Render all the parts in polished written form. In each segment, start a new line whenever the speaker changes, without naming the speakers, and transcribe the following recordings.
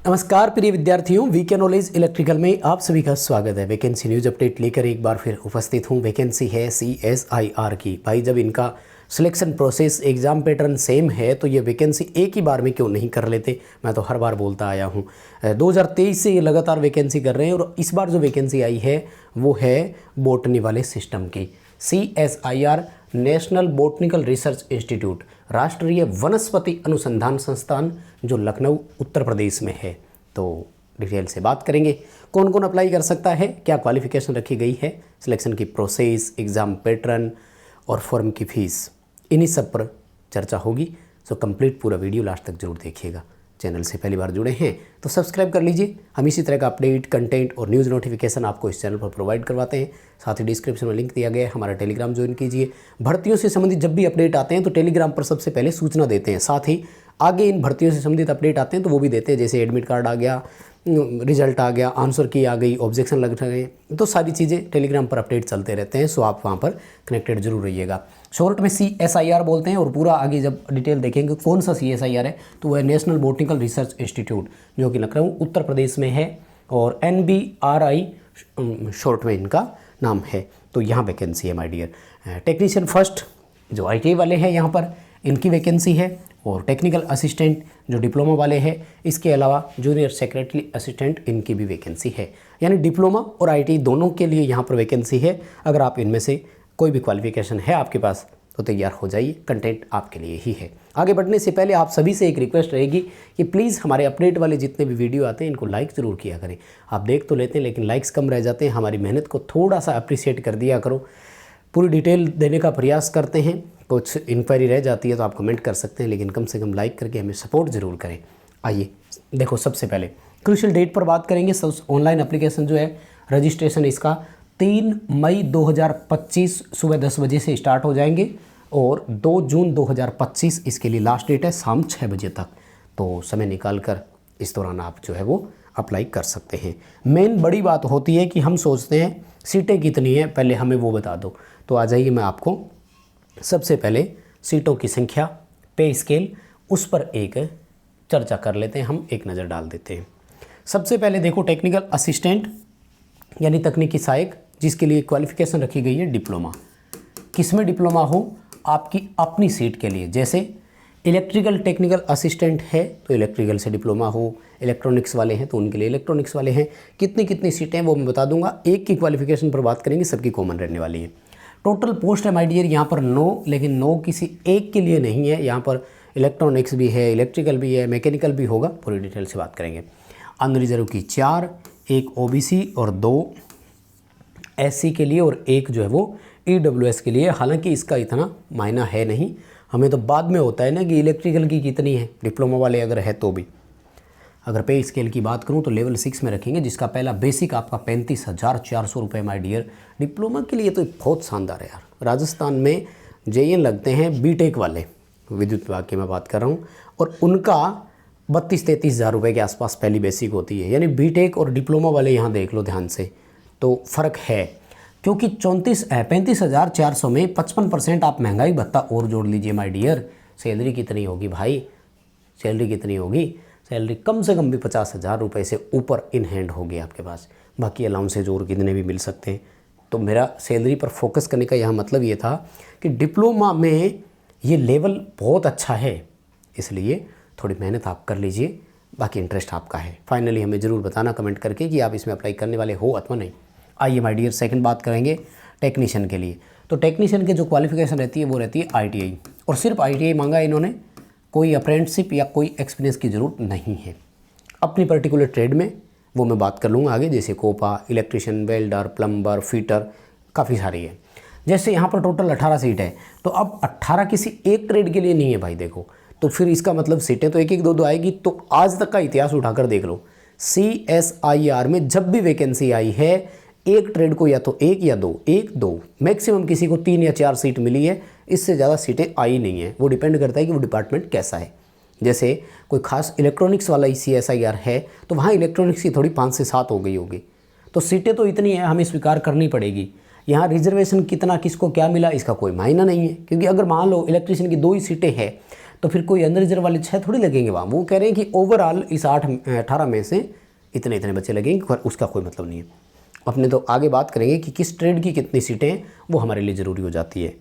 नमस्कार प्रिय विद्यार्थियों, वीके नॉलेज इलेक्ट्रिकल में आप सभी का स्वागत है। वैकेंसी न्यूज़ अपडेट लेकर एक बार फिर उपस्थित हूँ। वैकेंसी है CSIR की। भाई जब इनका selection process exam pattern same है तो ये वैकेंसी एक ही बार में क्यों नहीं कर लेते। मैं तो हर बार बोलता आया हूँ, 2023 से ये लगातार वैकेंसी कर रहे हैं और इस बार जो वैकेंसी आई है वो है बॉटनी वाले सिस्टम की। CSIR national botanical research institute, राष्ट्रीय वनस्पति अनुसंधान संस्थान, जो लखनऊ उत्तर प्रदेश में है। तो डिटेल से बात करेंगे कौन कौन अप्लाई कर सकता है, क्या क्वालिफिकेशन रखी गई है, सिलेक्शन की प्रोसेस, एग्ज़ाम पैटर्न और फॉर्म की फ़ीस, इन्हीं सब पर चर्चा होगी। सो कंप्लीट पूरा वीडियो लास्ट तक जरूर देखिएगा। चैनल से पहली बार जुड़े हैं तो सब्सक्राइब कर लीजिए। हम इसी तरह का अपडेट, कंटेंट और न्यूज़ नोटिफिकेशन आपको इस चैनल पर प्रोवाइड करवाते हैं। साथ ही डिस्क्रिप्शन में लिंक दिया गया है, हमारा टेलीग्राम ज्वाइन कीजिए। भर्तियों से संबंधित जब भी अपडेट आते हैं तो टेलीग्राम पर सबसे पहले सूचना देते हैं। साथ ही आगे इन भर्तियों से संबंधित अपडेट आते हैं तो वो भी देते हैं, जैसे एडमिट कार्ड आ गया, रिजल्ट आ गया, आंसर की आ गई, ऑब्जेक्शन लग रहे हैं, तो सारी चीज़ें टेलीग्राम पर अपडेट चलते रहते हैं। सो आप वहाँ पर कनेक्टेड जरूर रहिएगा। शॉर्ट में CSIR बोलते हैं और पूरा आगे जब डिटेल देखेंगे कौन सा CSIR है तो वह नेशनल बॉटनिकल रिसर्च इंस्टीट्यूट, जो कि लखनऊ उत्तर प्रदेश में है, और NBRI शॉर्ट में इनका नाम है। तो यहाँ वैकेंसी है माय डियर। टेक्नीशियन फर्स्ट जो ITI वाले हैं यहाँ पर, इनकी वैकेंसी है, और टेक्निकल असिस्टेंट जो डिप्लोमा वाले हैं, इसके अलावा जूनियर सेक्रेटरी असिस्टेंट, इनकी भी वैकेंसी है। यानी डिप्लोमा और ITI दोनों के लिए यहाँ पर वैकेंसी है। अगर आप इनमें से कोई भी क्वालिफिकेशन है आपके पास तो तैयार हो जाइए, कंटेंट आपके लिए ही है। आगे बढ़ने से पहले आप सभी से एक रिक्वेस्ट रहेगी कि प्लीज़ हमारे अपडेट वाले जितने भी वीडियो आते हैं इनको लाइक ज़रूर किया करें। आप देख तो लेते हैं लेकिन लाइक्स कम रह जाते हैं। हमारी मेहनत को थोड़ा सा अप्रिशिएट कर दिया करो। पूरी डिटेल देने का प्रयास करते हैं, कुछ इंक्वायरी रह जाती है तो आप कमेंट कर सकते हैं, लेकिन कम से कम लाइक करके हमें सपोर्ट ज़रूर करें। आइए देखो, सबसे पहले क्रूशियल डेट पर बात करेंगे। ऑनलाइन एप्लीकेशन जो है, रजिस्ट्रेशन इसका 3 मई 2025 सुबह 10 बजे से स्टार्ट हो जाएंगे और 2 जून 2025 इसके लिए लास्ट डेट है, शाम 6 बजे तक। तो समय निकाल कर इस दौरान आप जो है वो अप्लाई कर सकते हैं। मेन बड़ी बात होती है कि हम सोचते हैं सीटें कितनी हैं, पहले हमें वो बता दो। तो आ जाइए, मैं आपको सबसे पहले सीटों की संख्या, पे स्केल, उस पर एक चर्चा कर लेते हैं, हम एक नज़र डाल देते हैं। सबसे पहले देखो, टेक्निकल असिस्टेंट यानी तकनीकी सहायक, जिसके लिए क्वालिफिकेशन रखी गई है डिप्लोमा। किसमें डिप्लोमा हो, आपकी अपनी सीट के लिए। जैसे इलेक्ट्रिकल टेक्निकल असिस्टेंट है तो इलेक्ट्रिकल से डिप्लोमा हो, इलेक्ट्रॉनिक्स वाले हैं तो उनके लिए इलेक्ट्रॉनिक्स वाले हैं। कितनी कितनी सीटें वो मैं बता दूंगा। एक की क्वालिफिकेशन पर बात करेंगे, सबकी कॉमन रहने वाली है। टोटल पोस्ट है माय डियर यहाँ पर 9, लेकिन 9 किसी एक के लिए नहीं है। यहाँ पर इलेक्ट्रॉनिक्स भी है, इलेक्ट्रिकल भी है, मैकेनिकल भी होगा, पूरी डिटेल से बात करेंगे। अनरिजर्व की 4, एक OBC और 2 SC के लिए, और एक जो है वो EWS के लिए। हालांकि इसका इतना मायना है नहीं, हमें तो बाद में होता है ना कि इलेक्ट्रिकल की कितनी है, डिप्लोमा वाले अगर है तो भी। अगर पे स्केल की बात करूं तो लेवल 6 में रखेंगे, जिसका पहला बेसिक आपका 35,400 रुपये माय डियर। डिप्लोमा के लिए तो बहुत शानदार है यार। राजस्थान में JN लगते हैं बीटेक वाले, विद्युत विभाग की मैं बात कर रहा हूँ, और उनका 32-33 हज़ार रुपये के आसपास पहली बेसिक होती है। यानी बीटेक और डिप्लोमा वाले यहाँ देख लो ध्यान से, तो फ़र्क है। क्योंकि 35,400 में 55% आप महंगाई भत्ता और जोड़ लीजिए माय डियर। सैलरी कितनी होगी भाई, सैलरी कितनी होगी, सैलरी कम से कम भी 50,000 रुपये से ऊपर इन हैंड होगी आपके पास। बाकी अलाउंसेज और कितने भी मिल सकते हैं। तो मेरा सैलरी पर फोकस करने का यहाँ मतलब ये था कि डिप्लोमा में ये लेवल बहुत अच्छा है, इसलिए थोड़ी मेहनत आप कर लीजिए, बाकी इंटरेस्ट आपका है। फाइनली हमें ज़रूर बताना कमेंट करके कि आप इसमें अप्लाई करने वाले हो अथवा नहीं। आइए माय डियर, सेकंड बात करेंगे टेक्नीशियन के लिए। तो टेक्नीशियन के जो क्वालिफिकेशन रहती है वो रहती है ITI, और सिर्फ ITI मांगा है इन्होंने, कोई अप्रेंटिसशिप या कोई एक्सपीरियंस की ज़रूरत नहीं है। अपनी पर्टिकुलर ट्रेड में वो मैं बात कर लूँगा आगे, जैसे COPA, electrician, welder, plumber, fitter, काफ़ी सारी है। जैसे यहाँ पर टोटल 18 सीट है, तो अब 18 किसी एक ट्रेड के लिए नहीं है भाई। देखो तो फिर इसका मतलब सीटें तो 1-1, 2-2 आएगी। तो आज तक का इतिहास उठाकर देख लो, CSIR में जब भी वैकेंसी आई है, एक ट्रेड को या तो 1 या 2, 1-2 मैक्सिमम, किसी को 3 या 4 सीट मिली है, इससे ज़्यादा सीटें आई नहीं है। वो डिपेंड करता है कि वो डिपार्टमेंट कैसा है। जैसे कोई खास इलेक्ट्रॉनिक्स वाला CSIR है तो वहाँ इलेक्ट्रॉनिक्स की थोड़ी 5 से 7 हो गई होगी। तो सीटें तो इतनी है, हमें स्वीकार करनी पड़ेगी। यहाँ रिजर्वेशन कितना किसको क्या मिला इसका कोई मायना नहीं है, क्योंकि अगर मान लो इलेक्ट्रिशियन की 2 ही सीटें हैं तो फिर कोई अनरिजर्व वाले 6 थोड़ी लगेंगे वहाँ। वो कह रहे हैं कि ओवरऑल इस 18 में से इतने इतने बच्चे लगेंगे, पर उसका कोई मतलब नहीं है। अपने तो आगे बात करेंगे कि किस ट्रेड की कितनी सीटें हैं, वो हमारे लिए ज़रूरी हो जाती है।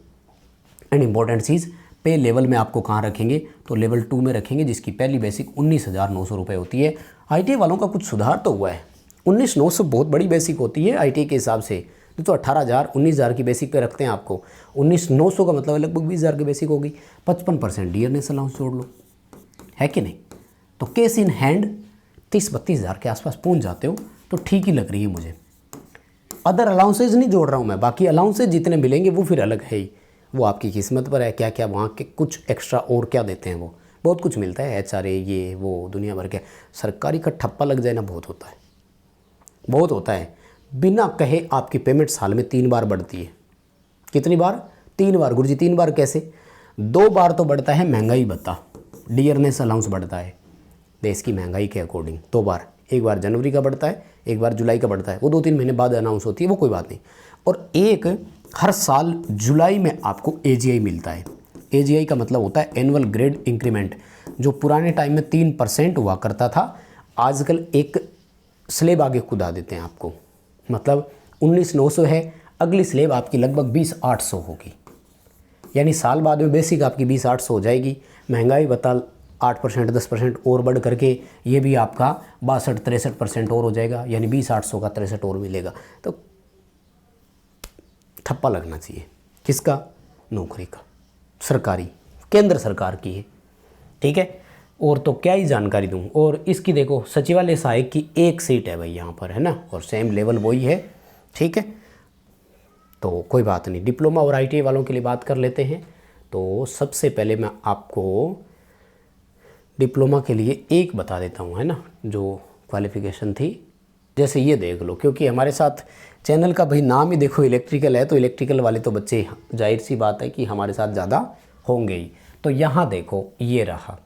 एंड इम्पॉर्टेंट चीज़, पे लेवल में आपको कहाँ रखेंगे, तो लेवल 2 में रखेंगे, जिसकी पहली बेसिक 19,900 रुपये होती है। ITI वालों का कुछ सुधार तो हुआ है, 19,900 बहुत बड़ी बेसिक होती है ITI के हिसाब से। तो 18,000 19,000 की बेसिक पे रखते हैं आपको, 19,900 का मतलब लगभग 20,000 की बेसिक होगी। 55% डियरनेस अलाउंस जोड़ लो, है कि नहीं। तो केस इन हैंड 30-32,000 के आसपास पहुंच जाते हो तो ठीक ही लग रही है मुझे। अदर अलाउंसेज नहीं जोड़ रहा हूँ मैं, बाकी अलाउंसेज जितने मिलेंगे वो फिर अलग है ही, वो आपकी किस्मत पर है। क्या क्या वहाँ के कुछ एक्स्ट्रा और क्या देते हैं, वो बहुत कुछ मिलता है, HRA ये वो दुनिया भर के। सरकारी का ठप्पा लग जाए ना, बहुत होता है, बहुत होता है। बिना कहे आपकी पेमेंट साल में 3 बार बढ़ती है। कितनी बार? 3 बार। गुरुजी 3 बार कैसे? 2 बार तो बढ़ता है महंगाई भत्ता, डियरनेस अलाउंस बढ़ता है देश की महंगाई के अकॉर्डिंग। 2 बार, एक बार जनवरी का बढ़ता है, एक बार जुलाई का बढ़ता है, वो 2-3 महीने बाद अनाउंस होती है, वो कोई बात नहीं। और एक हर साल जुलाई में आपको AGI मिलता है। AGI का मतलब होता है एनुअल ग्रेड इंक्रीमेंट, जो पुराने टाइम में 3% हुआ करता था, आजकल एक स्लेब आगे कूदा देते हैं आपको। मतलब 19,900 है, अगली स्लेब आपकी लगभग 20,800 होगी, यानी साल बाद में बेसिक आपकी 20,800 हो जाएगी। महंगाई भत्ता 8% 10% और बढ़ करके ये भी आपका 62-63% और हो जाएगा, यानी 20,800 का 63 और मिलेगा। तो ठप्पा लगना चाहिए। किसका? नौकरी का, सरकारी, केंद्र सरकार की है, ठीक है। और तो क्या ही जानकारी दूं। और इसकी देखो, सचिवालय सहायक की 1 सीट है भाई यहाँ पर, है ना, और सेम लेवल वही है, ठीक है। तो कोई बात नहीं, डिप्लोमा और ITI वालों के लिए बात कर लेते हैं। तो सबसे पहले मैं आपको डिप्लोमा के लिए एक बता देता हूँ, है ना, जो क्वालिफ़िकेशन थी। जैसे ये देख लो, क्योंकि हमारे साथ चैनल का भाई नाम ही देखो इलेक्ट्रिकल है, तो इलेक्ट्रिकल वाले तो बच्चे जाहिर सी बात है कि हमारे साथ ज़्यादा होंगे ही। तो यहाँ देखो, ये रहा,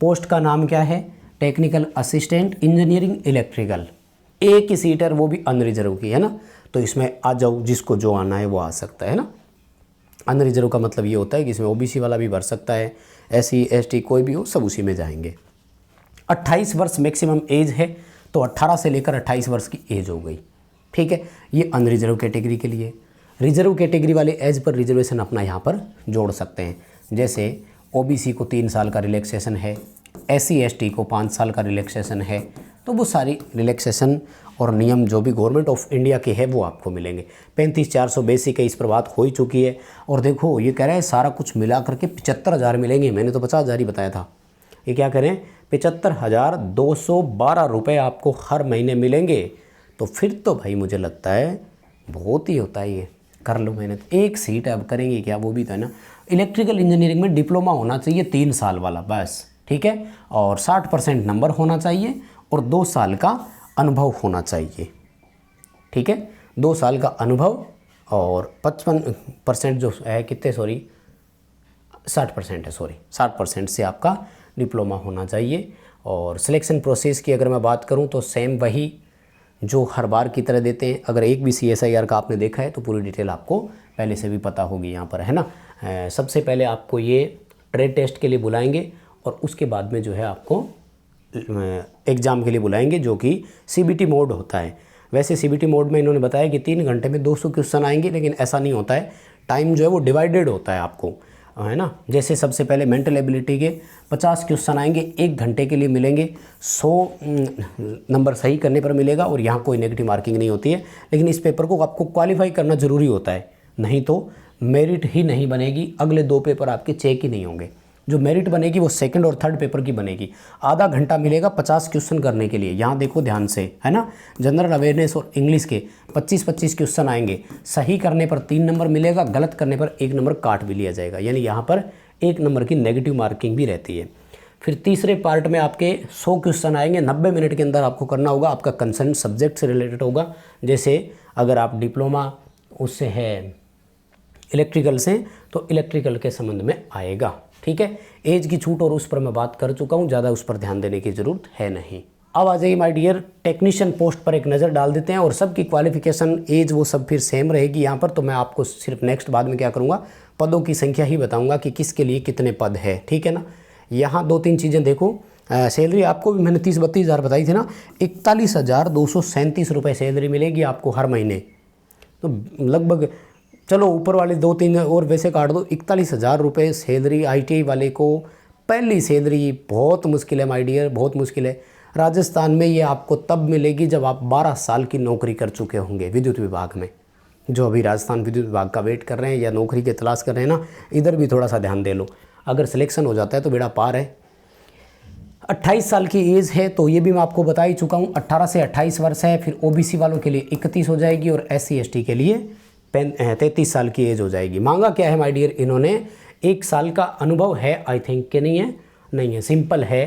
पोस्ट का नाम क्या है? Technical assistant engineering electrical. एक ही सीट है, वो भी अनरिजर्व की, है ना। तो इसमें आ जाओ, जिसको जो आना है वो आ सकता है ना। अनरिजर्व का मतलब ये होता है कि इसमें OBC वाला भी भर सकता है, SC ST कोई भी हो, सब उसी में जाएंगे। 28 वर्ष मैक्सिमम एज है, तो 18 से लेकर 28 वर्ष की एज हो गई, ठीक है। ये अनरिजर्व कैटेगरी के लिए। रिजर्व कैटेगरी वाले एज पर रिजर्वेशन अपना यहाँ पर जोड़ सकते हैं। जैसे OBC को 3 साल का रिलैक्सेशन है, SC ST को 5 साल का रिलैक्सेशन है। तो वो सारी रिलैक्सेशन और नियम जो भी गवर्नमेंट ऑफ इंडिया के है वो आपको मिलेंगे। 35,400 बेसिक है, इस पर बात हो ही चुकी है। और देखो, ये कह रहा है सारा कुछ मिला करके 75,000 मिलेंगे, मैंने तो 50,000 ही बताया था। ये क्या करें, 75,212 रुपये आपको हर महीने मिलेंगे। तो फिर तो भाई मुझे लगता है बहुत ही होता है, ये कर लो मेहनत। एक सीट अब करेंगे क्या, वो भी तो है ना। इलेक्ट्रिकल इंजीनियरिंग में डिप्लोमा होना चाहिए 3 साल वाला बस, ठीक है। और 60% नंबर होना चाहिए और 2 साल का अनुभव होना चाहिए, ठीक है। 2 साल का अनुभव और 55% जो है, कितने, सॉरी 60% है, सॉरी 60% से आपका डिप्लोमा होना चाहिए। और सिलेक्शन प्रोसेस की अगर मैं बात करूं तो सेम वही जो हर बार की तरह देते हैं। अगर एक भी CSIR का आपने देखा है तो पूरी डिटेल आपको पहले से भी पता होगी यहाँ पर, है ना। सबसे पहले आपको ये ट्रेड टेस्ट के लिए बुलाएंगे और उसके बाद में जो है आपको एग्ज़ाम के लिए बुलाएंगे, जो कि CBT मोड होता है। वैसे CBT मोड में इन्होंने बताया कि 3 घंटे में 200 क्वेश्चन आएंगे, लेकिन ऐसा नहीं होता है। टाइम जो है वो डिवाइडेड होता है आपको, है ना। जैसे सबसे पहले मेंटल एबिलिटी के 50 क्वेश्चन आएंगे, 1 घंटे के लिए मिलेंगे, 100 नंबर सही करने पर मिलेगा। और यहाँ कोई नेगेटिव मार्किंग नहीं होती है, लेकिन इस पेपर को आपको क्वालिफाई करना ज़रूरी होता है, नहीं तो मेरिट ही नहीं बनेगी। अगले 2 पेपर आपके चेक ही नहीं होंगे। जो मेरिट बनेगी वो 2nd और 3rd पेपर की बनेगी। आधा घंटा मिलेगा 50 क्वेश्चन करने के लिए। यहाँ देखो ध्यान से, है ना। जनरल अवेयरनेस और इंग्लिश के 25-25 क्वेश्चन आएंगे। सही करने पर 3 नंबर मिलेगा, गलत करने पर 1 नंबर काट भी लिया जाएगा, यानी यहाँ पर 1 नंबर की नेगेटिव मार्किंग भी रहती है। फिर तीसरे पार्ट में आपके 100 क्वेश्चन आएंगे, 90 मिनट के अंदर आपको करना होगा। आपका कंसर्न सब्जेक्ट से रिलेटेड होगा। जैसे अगर आप डिप्लोमा उससे है इलेक्ट्रिकल से, तो इलेक्ट्रिकल के संबंध में आएगा, ठीक है। एज की छूट और उस पर मैं बात कर चुका हूँ, ज़्यादा उस पर ध्यान देने की ज़रूरत है नहीं। अब आ जाइए माय डियर, टेक्नीशियन पोस्ट पर एक नज़र डाल देते हैं। और सबकी क्वालिफिकेशन, एज वो सब फिर सेम रहेगी यहाँ पर। तो मैं आपको सिर्फ नेक्स्ट बाद में क्या करूँगा, पदों की संख्या ही बताऊँगा कि किसके लिए कितने पद है, ठीक है ना। यहाँ 2-3 चीज़ें देखो। सैलरी आपको भी मैंने 30-32 हज़ार बताई थी ना, 41,237 रुपये सैलरी मिलेगी आपको हर महीने। तो लगभग चलो ऊपर वाले 2-3 और वैसे काट दो, 41,000 रुपये सैलरी ITI वाले को पहली सैलरी। बहुत मुश्किल है माय डियर, बहुत मुश्किल है। राजस्थान में ये आपको तब मिलेगी जब आप 12 साल की नौकरी कर चुके होंगे विद्युत विभाग में। जो अभी राजस्थान विद्युत विभाग का वेट कर रहे हैं या नौकरी की तलाश कर रहे हैं ना, इधर भी थोड़ा सा ध्यान दे लो। अगर सिलेक्शन हो जाता है तो बेड़ा पार है। 28 साल की एज है, तो ये भी मैं आपको बता ही चुका हूँ, 18 से 28 वर्ष है। फिर OBC वालों के लिए 31 हो जाएगी और SC ST के लिए 33 साल की एज हो जाएगी। मांगा क्या है माय डियर इन्होंने, 1 साल का अनुभव है आई थिंक कि नहीं है, नहीं है, सिंपल है।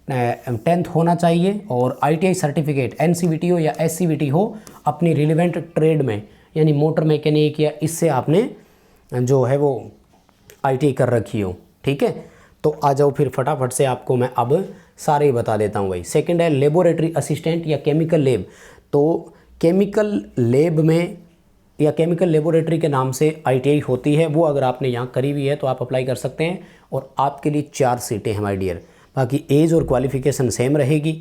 10th होना चाहिए और ITI सर्टिफिकेट NCVT हो या SCVT हो अपनी रिलेवेंट ट्रेड में, यानी मोटर मैकेनिक या इससे आपने जो है वो ITI कर रखी हो। ठीक है, तो आ जाओ फिर फटाफट से आपको मैं अब सारे ही बता देता हूँ भाई। सेकंड है लेबोरेटरी असिस्टेंट या केमिकल लैब। तो केमिकल लैब में या केमिकल लेबोरेटरी के नाम से ITI होती है, वो अगर आपने यहाँ करी हुई है तो आप अप्लाई कर सकते हैं। और आपके लिए 4 सीटें हैं माय डियर। बाकी एज और क्वालिफिकेशन सेम रहेगी,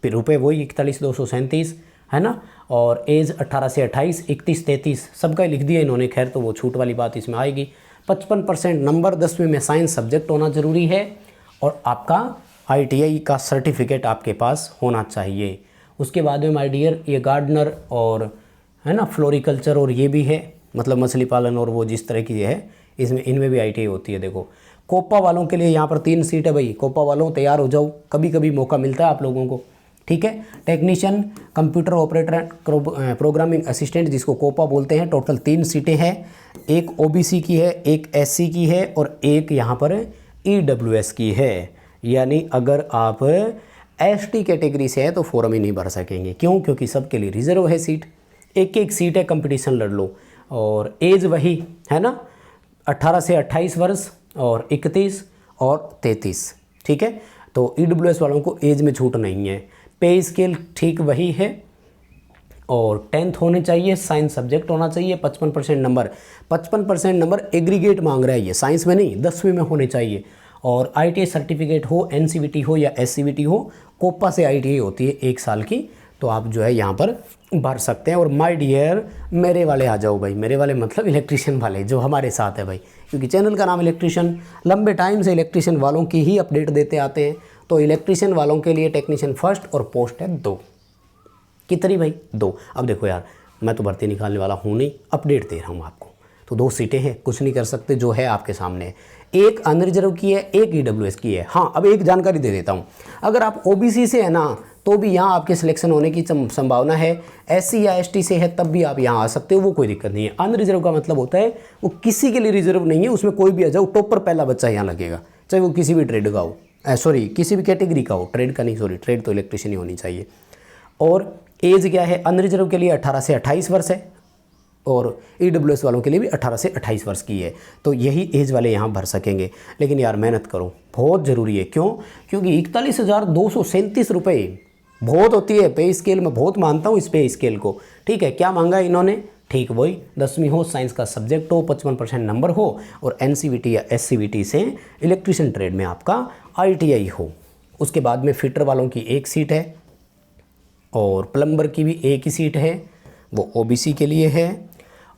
फिर रुपये वही 41,237 है ना। और एज 18 से 28, 31, 33 सबका लिख दिया इन्होंने। खैर तो वो छूट वाली बात इसमें आएगी। 55% नंबर 10वीं में साइंस सब्जेक्ट होना ज़रूरी है और आपका ITI का सर्टिफिकेट आपके पास होना चाहिए। उसके बाद में माय डियर ये गार्डनर और है ना फ्लोरिकल्चर और ये भी है, मतलब मछली पालन और वो जिस तरह की है इसमें, इनमें भी ITI होती है। देखो कोपा वालों के लिए यहाँ पर 3 सीट है भाई। कोपा वालों तैयार हो जाओ, कभी कभी मौका मिलता है आप लोगों को। ठीक है, technician, computer operator, programming assistant जिसको कोपा बोलते हैं, टोटल 3 सीटें हैं। एक OBC की है, एक SC की है और एक यहाँ पर EWS की है। यानी अगर आप ST कैटेगरी से है तो फॉर्म ही नहीं भर सकेंगे। क्यों? क्योंकि सबके लिए रिजर्व है सीट, एक सीट है, कंपटीशन लड़ लो। और एज वही है ना, 18 से 28 वर्ष और 31 और 33। ठीक है, तो EWS वालों को एज में छूट नहीं है। पे स्केल ठीक वही है और 10th होने चाहिए, साइंस सब्जेक्ट होना चाहिए। 55% नंबर, 55% नंबर एग्रीगेट मांग रहा है ये, साइंस में नहीं 10वीं में होने चाहिए। और ITI सर्टिफिकेट हो, NCVT हो या SCVT हो, कोपा से ITI होती है 1 साल की, तो आप जो है यहाँ पर भर सकते हैं। और माय डियर मेरे वाले आ जाओ भाई, मेरे वाले मतलब इलेक्ट्रिशियन वाले जो हमारे साथ है भाई, क्योंकि चैनल का नाम इलेक्ट्रिशियन, लंबे टाइम से इलेक्ट्रिशियन वालों की ही अपडेट देते आते हैं। तो इलेक्ट्रिशियन वालों के लिए टेक्नीशियन फर्स्ट और पोस्ट है 2। कितनी भाई? 2। अब देखो यार, मैं तो भर्ती निकालने वाला हूँ नहीं, अपडेट दे रहा हूँ आपको। तो 2 सीटें हैं, कुछ नहीं कर सकते, जो है आपके सामने है। एक अनरिजर्व की है, एक EWS की है। हाँ, अब एक जानकारी दे देता हूँ, अगर आप OBC से है ना तो भी यहाँ आपके सिलेक्शन होने की संभावना है। SC या ST से है तब भी आप यहाँ आ सकते हो, वो कोई दिक्कत नहीं है। अनरिजर्व का मतलब होता है वो किसी के लिए रिजर्व नहीं है, उसमें कोई भी आ जाओ, टॉपर पहला बच्चा यहाँ लगेगा, चाहे वो किसी भी ट्रेड का हो, सॉरी किसी भी कैटेगरी का हो, ट्रेड का नहीं, सॉरी ट्रेड तो इलेक्ट्रिशियन ही होनी चाहिए। और एज क्या है? अनरिजर्व के लिए 18 से 28 वर्ष है और EWS वालों के लिए भी 18 से 28 वर्ष की है। तो यही एज वाले यहाँ भर सकेंगे। लेकिन यार मेहनत करो, बहुत ज़रूरी है। क्यों? क्योंकि 41,237 रुपये बहुत होती है। पे स्केल में बहुत मानता हूँ इस पे स्केल को। ठीक है, क्या मांगा इन्होंने? ठीक वही, 10वीं हो, साइंस का सब्जेक्ट हो, 55% नंबर हो और NCVT या SCVT से इलेक्ट्रिशियन ट्रेड में आपका ITI हो। उसके बाद में फिटर वालों की 1 सीट है और प्लम्बर की भी 1 ही सीट है, वो OBC के लिए है।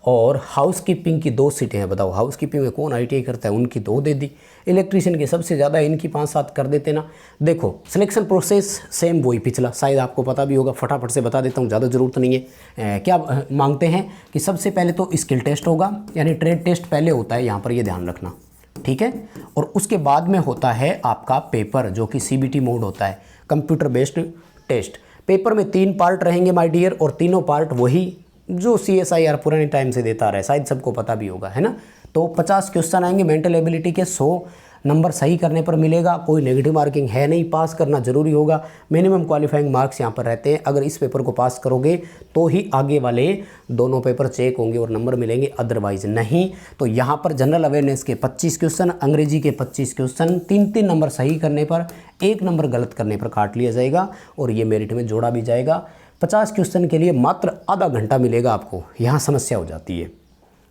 और हाउसकीपिंग की 2 सीटें हैं। बताओ हाउसकीपिंग में कौन ITI करता है, उनकी 2 दे दी। इलेक्ट्रिशियन की सबसे ज़्यादा, इनकी 5-7 कर देते ना। देखो सिलेक्शन प्रोसेस सेम वही पिछला, शायद आपको पता भी होगा, फटाफट से बता देता हूँ, ज़्यादा ज़रूरत नहीं है। क्या मांगते हैं कि सबसे पहले तो स्किल टेस्ट होगा, यानी ट्रेड टेस्ट पहले होता है यहाँ पर, ये ध्यान रखना। ठीक है, और उसके बाद में होता है आपका पेपर, जो कि CBT मोड होता है, कंप्यूटर बेस्ड टेस्ट। पेपर में 3 पार्ट रहेंगे माय डियर, और तीनों पार्ट वही जो CSIR पुराने टाइम से देता रहा है, शायद सबको पता भी होगा, है ना। तो 50 क्वेश्चन आएंगे मेंटल एबिलिटी के, 100 नंबर सही करने पर मिलेगा। कोई नेगेटिव मार्किंग है नहीं, पास करना ज़रूरी होगा। मिनिमम क्वालिफाइंग मार्क्स यहाँ पर रहते हैं। अगर इस पेपर को पास करोगे तो ही आगे वाले दोनों पेपर चेक होंगे और नंबर मिलेंगे, अदरवाइज नहीं। तो यहाँ पर जनरल अवेयरनेस के 25 क्वेश्चन, अंग्रेजी के 25 क्वेश्चन, 3-3 नंबर सही करने पर, 1 नंबर गलत करने पर काट लिया जाएगा और ये मेरिट में जोड़ा भी जाएगा। 50 क्वेश्चन के लिए मात्र आधा घंटा मिलेगा आपको, यहाँ समस्या हो जाती है।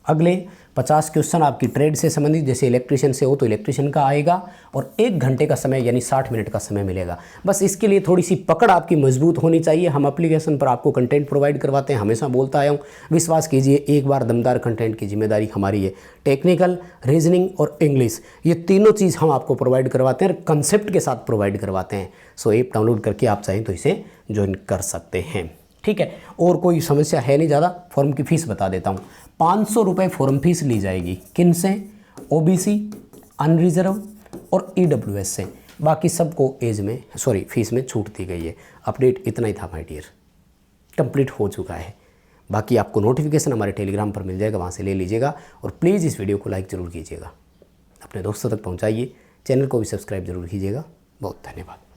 अगले 50 क्वेश्चन आपकी ट्रेड से संबंधित, जैसे इलेक्ट्रिशियन से हो तो इलेक्ट्रिशियन का आएगा, और 1 घंटे का समय यानी 60 मिनट का समय मिलेगा। बस इसके लिए थोड़ी सी पकड़ आपकी मजबूत होनी चाहिए। हम एप्लीकेशन पर आपको कंटेंट प्रोवाइड करवाते हैं, हमेशा बोलता आया हूँ, विश्वास कीजिए एक बार दमदार कंटेंट की जिम्मेदारी हमारी है। टेक्निकल, रीजनिंग और इंग्लिश, ये तीनों चीज़ हम आपको प्रोवाइड करवाते हैं और कंसेप्ट के साथ प्रोवाइड करवाते हैं। सो ऐप डाउनलोड करके आप चाहें तो इसे ज्वाइन कर सकते हैं, ठीक है। और कोई समस्या है नहीं ज़्यादा। फॉर्म की फ़ीस बता देता हूँ, 500 रुपये फॉर्म फीस ली जाएगी। किन से? OBC, अनरिजर्व और EWS से। बाकी सबको फीस में छूट दी गई है। अपडेट इतना ही था माय डियर, कंप्लीट हो चुका है। बाकी आपको नोटिफिकेशन हमारे टेलीग्राम पर मिल जाएगा, वहाँ से ले लीजिएगा। और प्लीज़ इस वीडियो को लाइक ज़रूर कीजिएगा, अपने दोस्तों तक पहुँचाइए, चैनल को भी सब्सक्राइब जरूर कीजिएगा। बहुत धन्यवाद।